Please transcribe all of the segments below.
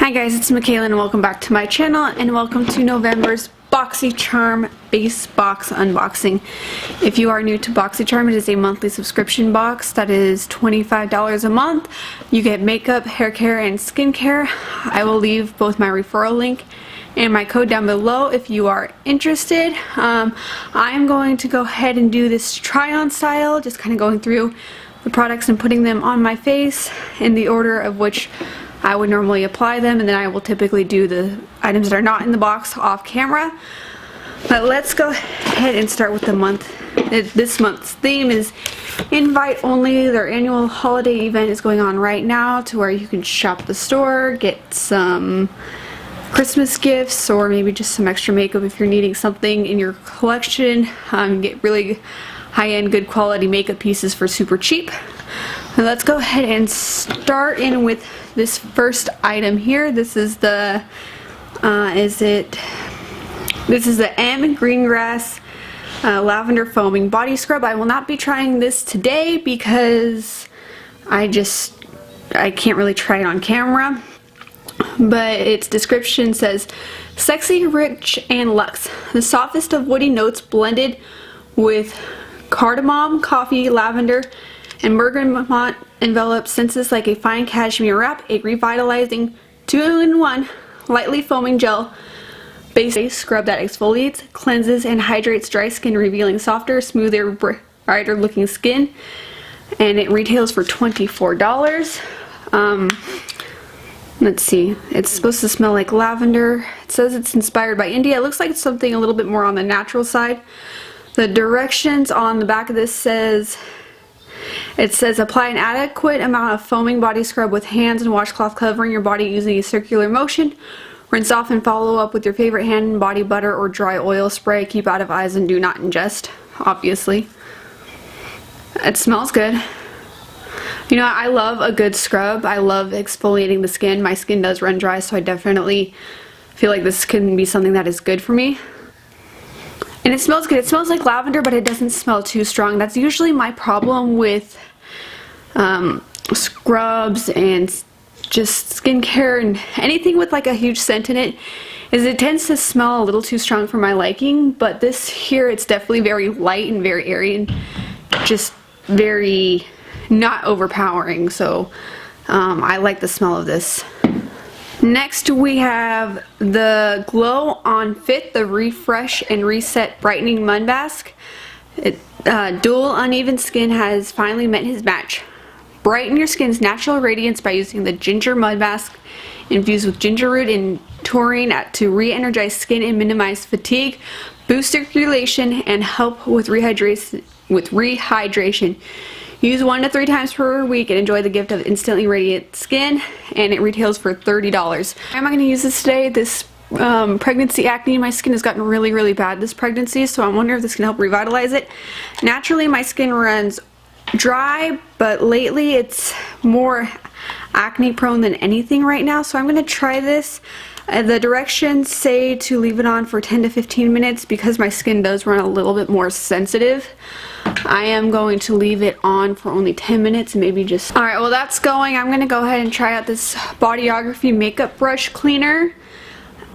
Hi guys, it's Machaela and welcome back to my channel and welcome to November's Boxycharm base box unboxing. If you are new to Boxycharm, it is a monthly subscription box that is $25 a month. You get makeup, hair care, and skincare. I will leave both my referral link and my code down below if you are interested. I'm going to go ahead and do this try-on style, just kind of going through the products and putting them on my face in the order of which I would normally apply them, and then I will typically do the items that are not in the box off camera. But let's go ahead and start with the month. This month's theme is invite only. Their annual holiday event is going on right now to where you can shop the store, get some Christmas gifts, or maybe just some extra makeup if you're needing something in your collection. Get really high-end, good quality makeup pieces for super cheap. Now let's go ahead and start in with this first item here. This is the this is the M Greengrass Lavender Foaming Body Scrub. I will not be trying this today because I can't really try it on camera. But its description says, sexy, rich, and luxe. The softest of woody notes blended with cardamom, coffee, lavender, and bergamot envelops senses like a fine cashmere wrap. A revitalizing 2-in-1 lightly foaming gel base scrub that exfoliates, cleanses, and hydrates dry skin, revealing softer, smoother, brighter looking skin. And it retails for $24. Let's see, it's supposed to smell like lavender. It says it's inspired by India. It looks like it's something a little bit more on the natural side. The directions on the back of this says, apply an adequate amount of foaming body scrub with hands and washcloth covering your body using a circular motion. Rinse off and follow up with your favorite hand and body butter or dry oil spray. Keep out of eyes and do not ingest, obviously. It smells good. You know, I love a good scrub. I love exfoliating the skin. My skin does run dry, so I definitely feel like this can be something that is good for me. And it smells good. It smells like lavender, but it doesn't smell too strong. That's usually my problem with scrubs and just skincare and anything with like a huge scent in it, is it tends to smell a little too strong for my liking. But this here, it's definitely very light and very airy and just very not overpowering. So I like the smell of this. Next we have the Glow On Fit, the Refresh and Reset Brightening Mud Mask. Dual uneven skin has finally met his match. Brighten your skin's natural radiance by using the Ginger Mud Mask infused with ginger root and taurine to re-energize skin and minimize fatigue, boost circulation, and help with rehydration. Use 1 to 3 times per week and enjoy the gift of instantly radiant skin, and it retails for $30. How am I going to use this today? This pregnancy acne, my skin has gotten really bad this pregnancy, so I wonder if this can help revitalize it. Naturally my skin runs dry, but lately it's more acne prone than anything right now, so I'm going to try this. The directions say to leave it on for 10 to 15 minutes because my skin does run a little bit more sensitive. I am going to leave it on for only 10 minutes, maybe just... Alright, well that's going. I'm going to go ahead and try out this Bodyography Makeup Brush Cleaner.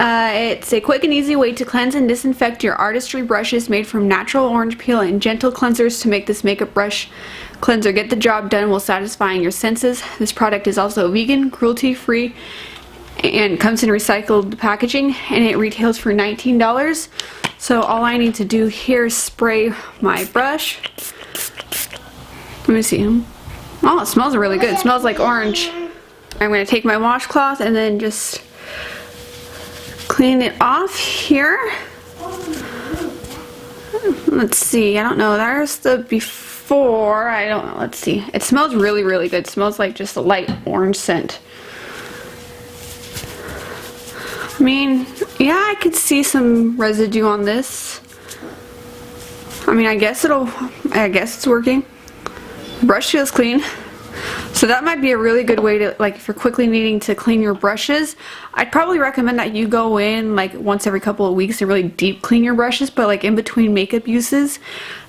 It's a quick and easy way to cleanse and disinfect your artistry brushes made from natural orange peel and gentle cleansers to make this makeup brush cleanser get the job done while satisfying your senses. This product is also vegan, cruelty-free, and comes in recycled packaging, and it retails for $19. So all I need to do here is spray my brush. Let me see. Oh, it smells really good. It smells like orange. I'm going to take my washcloth and then just clean it off here. Let's see. I don't know. There's the before. I don't know. Let's see. It smells really good. It smells like just a light orange scent. I mean, yeah, I could see some residue on this. I mean, I guess it's working. The brush feels clean. So that might be a really good way to, like, if you're quickly needing to clean your brushes, I'd probably recommend that you go in like once every couple of weeks and really deep clean your brushes, but like in between makeup uses,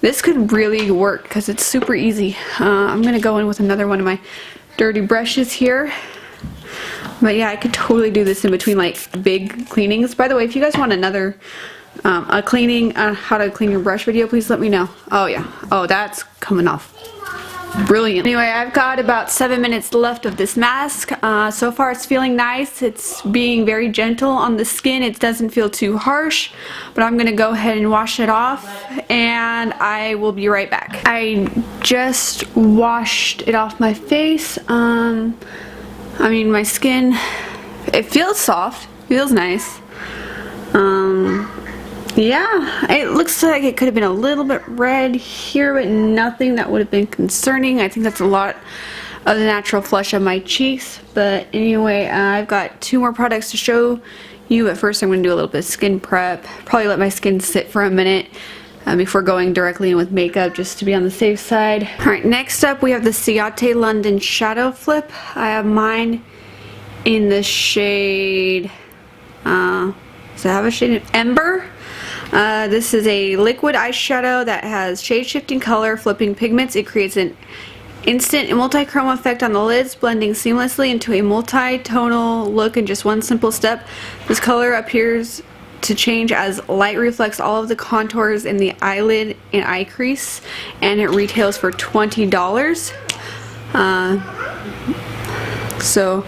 this could really work because it's super easy. I'm going to go in with another one of my dirty brushes here. But yeah, I could totally do this in between like big cleanings. By the way, if you guys want another a cleaning, how to clean your brush video, please let me know. Oh yeah, oh that's coming off brilliant. Anyway, I've got about 7 minutes left of this mask. So far it's feeling nice. It's being very gentle on the skin. It doesn't feel too harsh, but I'm gonna go ahead and wash it off and I will be right back. I just washed it off my face. I mean, my skin, it feels soft, feels nice. Yeah, it looks like it could have been a little bit red here, but nothing that would have been concerning. I think that's a lot of the natural flush of my cheeks. But anyway, I've got 2 more products to show you. But first I'm going to do a little bit of skin prep. Probably let my skin sit for a minute before going directly in with makeup, just to be on the safe side. Alright, next up we have the Ciate London Shadow Flip. I have mine in the shade, does it have a shade? Ember. This is a liquid eyeshadow that has shade shifting color, flipping pigments. It creates an instant and multi-chrome effect on the lids, blending seamlessly into a multi-tonal look in just one simple step. This color appears to change as light reflects all of the contours in the eyelid and eye crease, and it retails for $20. So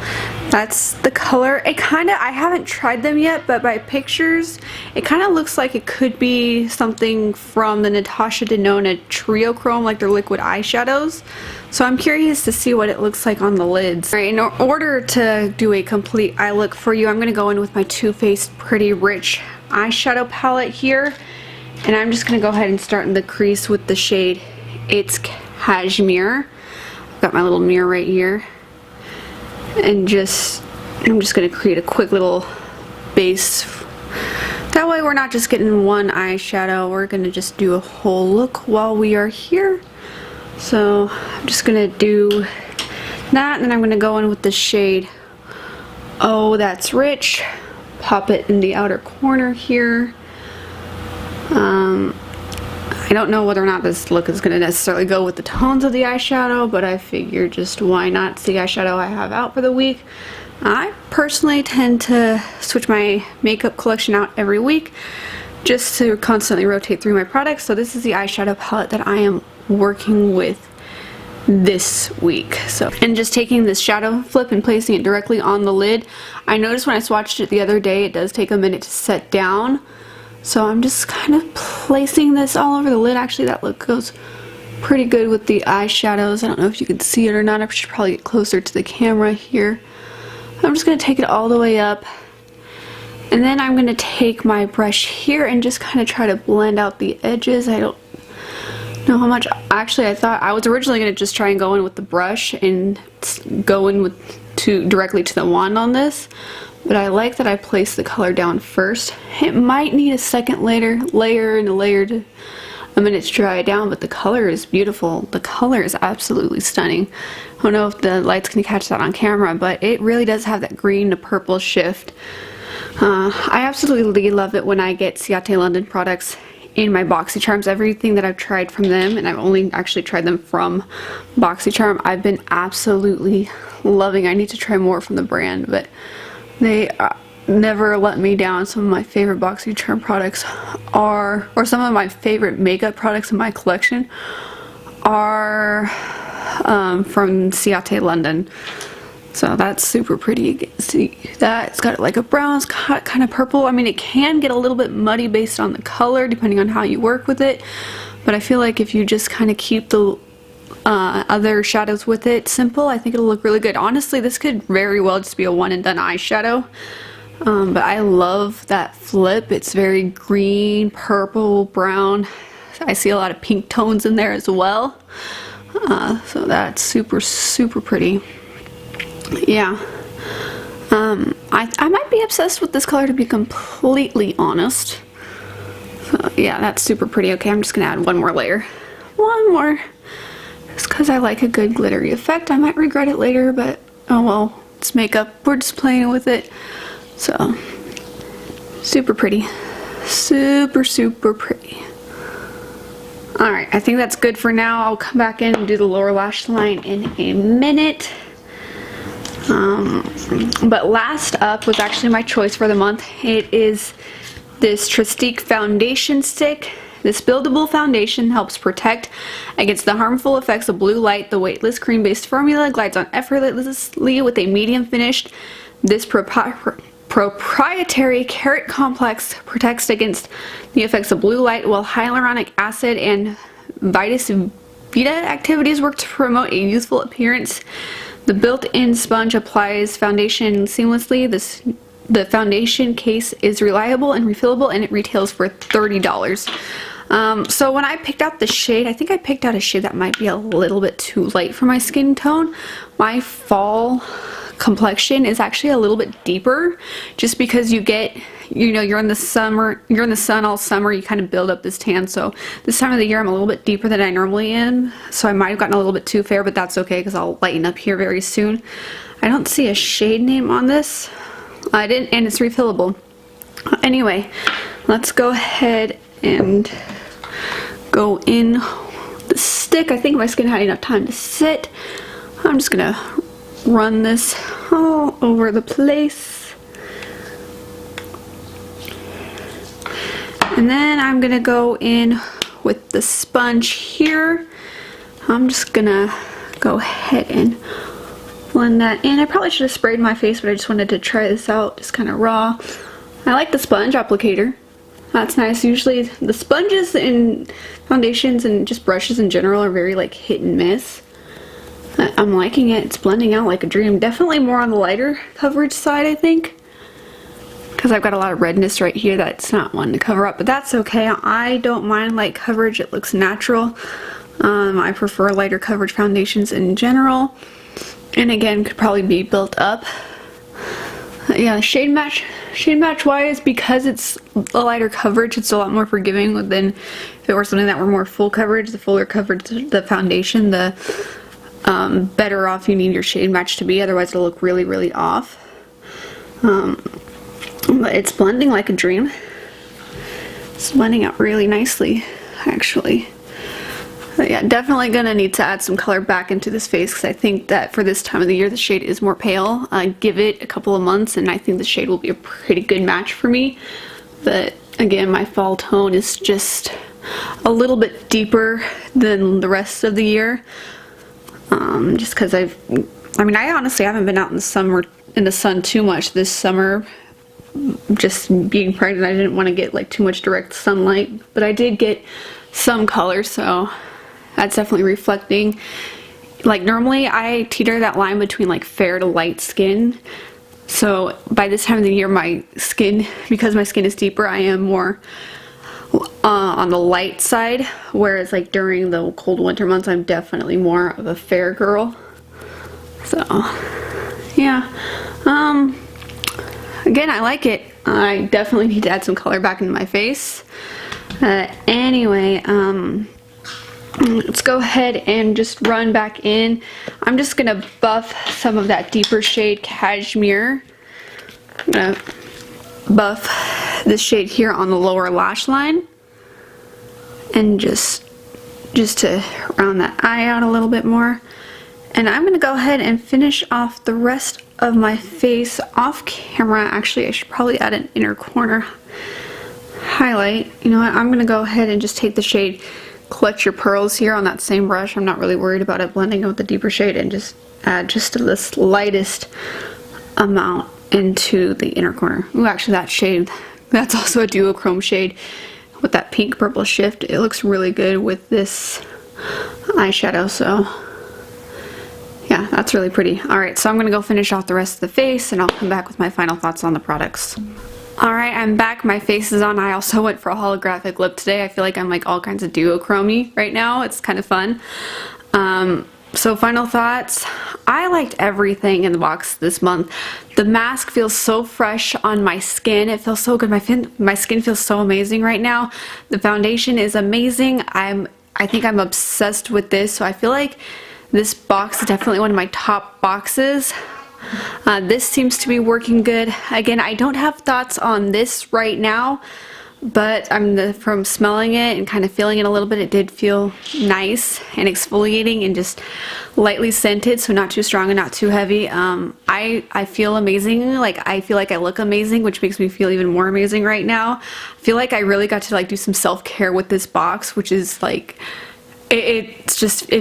that's the color. It kinda, I haven't tried them yet, but by pictures it kinda looks like it could be something from the Natasha Denona Trio Chrome, like their liquid eyeshadows. So I'm curious to see what it looks like on the lids. Alright, in order to do a complete eye look for you, I'm gonna go in with my Too Faced Pretty Rich eyeshadow palette here, and I'm just gonna go ahead and start in the crease with the shade It's Cashmere. I've got my little mirror right here. And I'm just going to create a quick little base. That way we're not just getting one eyeshadow, we're going to just do a whole look while we are here. So I'm just going to do that, and then I'm going to go in with the shade Oh That's Rich. Pop it in the outer corner here. I don't know whether or not this look is going to necessarily go with the tones of the eyeshadow, but I figure just why not? It's the eyeshadow I have out for the week. I personally tend to switch my makeup collection out every week just to constantly rotate through my products. So this is the eyeshadow palette that I am working with this week. So, and just taking this shadow flip and placing it directly on the lid. I noticed when I swatched it the other day, it does take a minute to set down. So I'm just kind of placing this all over the lid. Actually, that look goes pretty good with the eyeshadows. I don't know if you can see it or not. I should probably get closer to the camera here. I'm just going to take it all the way up. And then I'm going to take my brush here and just kind of try to blend out the edges. I don't know how much. Actually, I thought I was originally going to just try and go in with the brush and go in with directly to the wand on this. But I like that I placed the color down first. It might need a second layer and a layer to a minute to dry it down, but the color is beautiful. The color is absolutely stunning. I don't know if the lights can catch that on camera, but it really does have that green to purple shift. I absolutely love it when I get Ciate London products in my Boxycharms. Everything that I've tried from them, and I've only actually tried them from Boxycharm, I've been absolutely loving. I need to try more from the brand, but they never let me down. Some of my favorite Boxycharm products are, or some of my favorite makeup products in my collection are from Ciate London. So that's super pretty. You can see that it's got like a brown, it's got kind of purple. I mean, it can get a little bit muddy based on the color depending on how you work with it, but I feel like if you just kind of keep the other shadows with it simple, I think it'll look really good. Honestly, this could very well just be a one and done eyeshadow, but I love that flip. It's very green, purple, brown. I see a lot of pink tones in there as well, so that's super pretty. Yeah, I might be obsessed with this color, to be completely honest. So yeah, that's super pretty. Okay, I'm just gonna add one more layer. One more. Just because I like a good glittery effect. I might regret it later, but oh well, it's makeup. We're just playing with it. So, super pretty. Super pretty. Alright, I think that's good for now. I'll come back in and do the lower lash line in a minute. But last up was actually my choice for the month. It is this Tristique foundation stick. This buildable foundation helps protect against the harmful effects of blue light. The weightless cream-based formula glides on effortlessly with a medium finish. This proprietary carrot complex protects against the effects of blue light, while hyaluronic acid and vitis vita activities work to promote a youthful appearance. The built-in sponge applies foundation seamlessly. The foundation case is reliable and refillable, and it retails for $30. So when I picked out the shade, I think I picked out a shade that might be a little bit too light for my skin tone. My fall complexion is actually a little bit deeper, just because you get, you're in the sun all summer, you kind of build up this tan. So this time of the year I'm a little bit deeper than I normally am, so I might have gotten a little bit too fair, but that's okay because I'll lighten up here very soon. I don't see a shade name on this. I didn't, and it's refillable. Anyway, let's go ahead and go in the stick. I think my skin had enough time to sit. I'm just gonna run this all over the place. And then I'm gonna go in with the sponge here. I'm just gonna go ahead and blend that in. I probably should have sprayed my face, but I just wanted to try this out just kind of raw. I like the sponge applicator. That's nice. Usually the sponges in foundations and just brushes in general are very like hit and miss. I'm liking it. It's blending out like a dream. Definitely more on the lighter coverage side, I think, because I've got a lot of redness right here that's not one to cover up, but that's okay. I don't mind light coverage. It looks natural. I prefer lighter coverage foundations in general, and again, could probably be built up. Yeah, shade match wise, because it's a lighter coverage, it's a lot more forgiving than if it were something that were more full coverage. The fuller coverage the foundation, the better off you need your shade match to be, otherwise it'll look really, really off. But it's blending like a dream. It's blending out really nicely, actually. But yeah, definitely gonna need to add some color back into this face, because I think that for this time of the year the shade is more pale. Give it a couple of months and I think the shade will be a pretty good match for me. But again, my fall tone is just a little bit deeper than the rest of the year. Just because I honestly haven't been out in the sun too much this summer. Just being pregnant, I didn't want to get like too much direct sunlight, but I did get some color, so that's definitely reflecting. Like normally I teeter that line between like fair to light skin, so by this time of the year my skin, because my skin is deeper, I am more on the light side, whereas like during the cold winter months I'm definitely more of a fair girl. So yeah, again, I like it. I definitely need to add some color back into my face. Anyway, let's go ahead and just run back in. I'm just gonna buff some of that deeper shade Cashmere. I'm gonna buff this shade here on the lower lash line, and just to round that eye out a little bit more. And I'm gonna go ahead and finish off the rest of my face off camera. Actually, I should probably add an inner corner highlight. You know what, I'm gonna go ahead and just take the shade Clutch Your Pearls here on that same brush. I'm not really worried about it blending with the deeper shade, and just add just the lightest amount into the inner corner. Ooh, actually that shade, that's also a duochrome shade with that pink purple shift. It looks really good with this eyeshadow, so yeah, that's really pretty. Alright, so I'm gonna go finish off the rest of the face and I'll come back with my final thoughts on the products. Alright, I'm back. My face is on. I also went for a holographic lip today. I feel like I'm like all kinds of duochrome-y right now. It's kind of fun. So final thoughts. I liked everything in the box this month. The mask feels so fresh on my skin. It feels so good. My skin feels so amazing right now. The foundation is amazing. I think I'm obsessed with this, so I feel like this box is definitely one of my top boxes. This seems to be working good. Again, I don't have thoughts on this right now, but from smelling it and kind of feeling it a little bit, it did feel nice and exfoliating and just lightly scented, so not too strong and not too heavy. I feel amazing. Like, I feel like I look amazing, which makes me feel even more amazing right now. I feel like I really got to like do some self-care with this box, which is like, it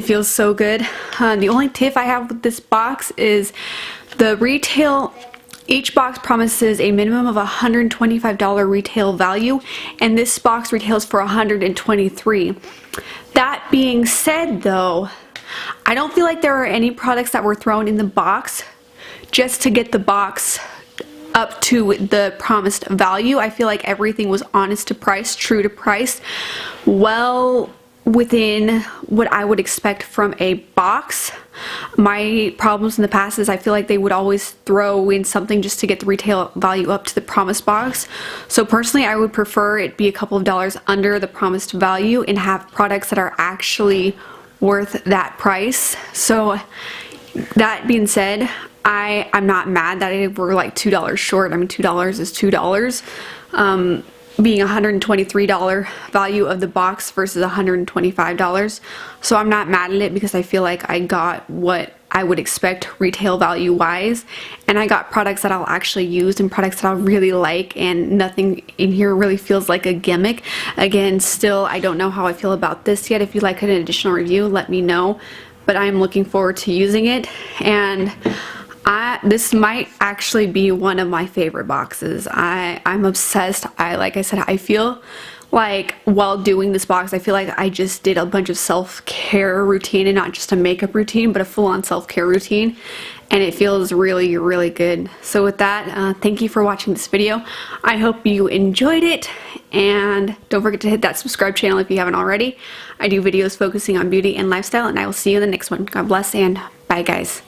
feels so good. The only tip I have with this box is the retail. Each box promises a minimum of $125 retail value, and this box retails for $123. That being said, though, I don't feel like there are any products that were thrown in the box just to get the box up to the promised value. I feel like everything was honest to price, true to price, well within what I would expect from a box. My problems in the past is I feel like they would always throw in something just to get the retail value up to the promised box. So personally, I would prefer it be a couple of dollars under the promised value and have products that are actually worth that price. So that being said, I'm not mad that we're like $2 short. I mean, $2 is $2. Being $123 value of the box versus $125. So I'm not mad at it because I feel like I got what I would expect retail value wise, and I got products that I'll actually use and products that I'll really like, and nothing in here really feels like a gimmick. Again, still, I don't know how I feel about this yet. If you'd like an additional review, let me know, but I'm looking forward to using it, and this might actually be one of my favorite boxes. I'm obsessed. Like I said, I feel like while doing this box, I feel like I just did a bunch of self-care routine, and not just a makeup routine, but a full-on self-care routine, and it feels really, really good. So with that, thank you for watching this video. I hope you enjoyed it, and don't forget to hit that subscribe channel if you haven't already. I do videos focusing on beauty and lifestyle, and I will see you in the next one. God bless, and bye guys.